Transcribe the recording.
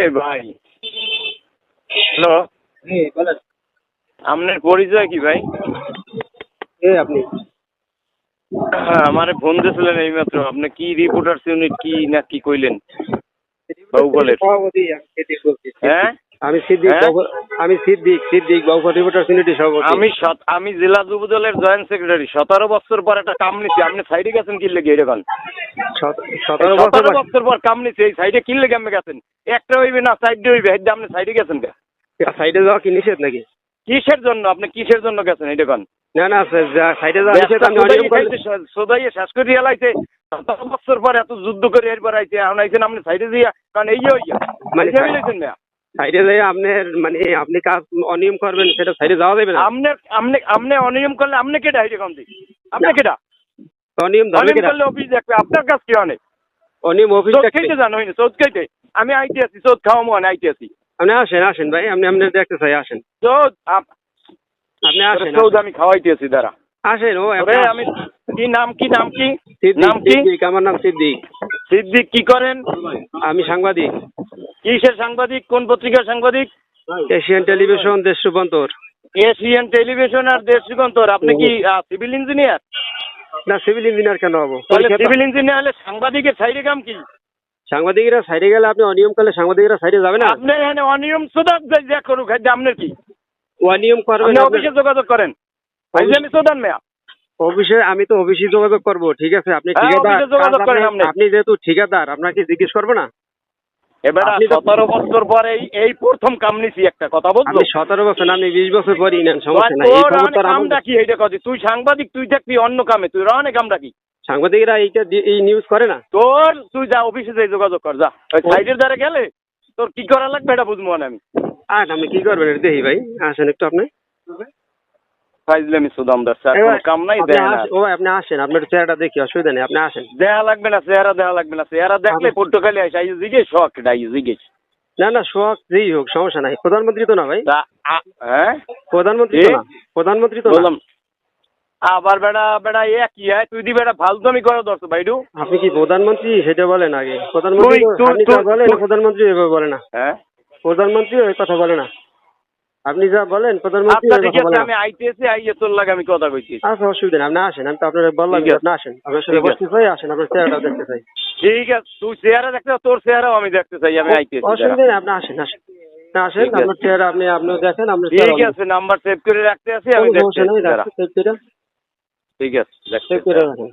এ ভাই, হ্যালো, বলেন। আপনার পরিচয় কি ভাই? আপনি হ্যাঁ, আমারে ফোন দিয়েছিলেন এইমাত্র। আপনি কি রিপোর্টার্স ইউনিট কি না কি কইলেন বাহুবলের? সভাপতি আমি সিদ্দিক বলছি। হ্যাঁ আমি সিদ্দিক হ্যাঁ আমি সিদ্দিক বাবুপাল রিপোর্টার ইউনিটি সভাপতি। আমি জেলা যুব দলের জয়েন্ট সেক্রেটারি। 17 বছর পর একটা কাম নিছি। আপনি সাইডে গেছেন কি লেগে এরকম? 17 বছর পর কাম নিছি, এই সাইডে কি লেগে আপনি গেছেন? একটা হইবে না সাইডে হইবে, হেডে আপনি সাইডে গেছেন কে? সাইডে যাওয়া কি নিষেধ নাকি? কিসের জন্য আপনি কিসের জন্য গেছেন এটা কোন? না সাইডে যাওয়া নিষেধ। আমি অনিয়ম করলে সোদাইয়ে শেষ করে এলাইছে। 17 বছর পর এত যুদ্ধ করে এরপর আইছে, এখন আইছেন আপনি সাইডে দিয়া, কারণ এই হইয়া মানে মিলাইছেন না। সাইডে যাই আপনার মানে আপনি কাজ অনিয়ম করবেন, সেটা সাইডে যাওয়া যাবে না। আপনি অনিয়ম করলে আপনি কেটা হাইটে কম দিই? আপনি কেটা অনিয়ম অনিয়ম করলে অফিস দেখবে? আপনার কাজ কি অনেক অনিয়ম অফিস চোদ খাইতে জানো হয়নি? চোদ খাইতে আমি আইতে আছি, চোদ খাওয়া মনে আইতে আছি। আপনি আসেন ভাই, আপনি দেখতে চাই আসেন। চোদ আপনি আসেন চোদ আমি খাওয়াইতে আছি, দাঁড়া আসেন। ও আমি কি নাম কি নাম কি নাম কি? আমার নাম সিদ্দিক। সিদ্দিক কি করেন? আমি সাংবাদিক। কিসের সাংবাদিক? কোন পত্রিকার সাংবাদিক? এশিয়ান টেলিভিশন, দেশ রূপান্তর। এশিয়ান টেলিভিশন আর দেশ রূপান্তর। আপনি কি সিভিল ইঞ্জিনিয়ার? না, সিভিল ইঞ্জিনিয়ার কেন হবো? তাহলে সিভিল ইঞ্জিনিয়ার হলে সাংবাদিকের সাইডে কাম কি? সাংবাদিকরা সাইডে গেলে আপনি অনিয়ম করলে সাংবাদিকরা সাইডে যাবে না? আপনি এখানে অনিয়ম সুদান যা করুক, আপনার কি? অনিয়ম করবেন? আপনি অফিসে যোগাযোগ করেন। আমি সুদান মেয়া অফিসে আমি তো অফিসে যোগাযোগ করবো, ঠিক আছে। আপনি ঠিকাদার, আপনি যেহেতু ঠিকাদার, আপনাকে জিজ্ঞেস করবো না? এবার 17 বছর পরে এই প্রথম কাম নিছি, একটা কথা বলছো? 17 বছর না, আমি 20 বছর পরই নেন, সমস্যা নাই। কামটা কি এইটা কথা? তুই সাংবাদিক, তুই দেখবি অন্য কামে, তুই অনেক কামটা কি? সাংবাদিকরা এই নিউজ করে না। তুই যা অফিসে যাই যোগাযোগ কর, যা। ওই সাইডের দ্বারা গেলে তোর কি করা লাগবে এটা বুঝবো না আমি। আমি কি করবেন এটা দেখি ভাই, আসেন একটু আপনি। ফাইজলামি সুদামদার স্যার, কোনো কাম নাই, দেয় না। আপনি আসেন, আপনার চেহারাটা দেখি, অসুবিধা নেই, আপনি আসেন। দেয়া লাগবে না, দেয়া লাগবে না। চেহারা দেখলে পর্তুগালে আসে আই জিজ্ঞেস শখ জিজ্ঞেস। না শখ যেই হোক, সমস্যা নাই। প্রধানমন্ত্রী তো না ভাই। হ্যাঁ, প্রধানমন্ত্রী তো বললাম। আবার বেড়া এ কি হয়? তুই দি বেড়া ফালতুমি করে দর্শ ভাইডু। আপনি কি প্রধানমন্ত্রী সেটা বলেন আগে। প্রধানমন্ত্রী বলেন, প্রধানমন্ত্রী এভাবে বলে না। হ্যাঁ, প্রধানমন্ত্রী ওই কথা বলে না। আপনি যা বলেন প্রধানমন্ত্রী আমি আইতেছি, আইয়ে তোর লাগে আমি কথা কইছি। আচ্ছা, অসুবিধা নেই, আপনি আসেন। আমি তো আপনার বললাম আপনি আসেন, আপনার সাথে বসতে চাই, আসেন, আপনার চেহারাটা দেখতে চাই। ঠিক আছে, তুই চেহারা দেখতে, তোর চেহারাও আমি দেখতে চাই। আমি আইতেছি, অসুবিধা নেই, আপনি আসেন আপনার চেহারা আপনি দেখেন। ঠিক আছে, নাম্বার সেভ করে রাখতে আছি আমি, দেখতে। ঠিক আছে, সেভ করে রাখেন।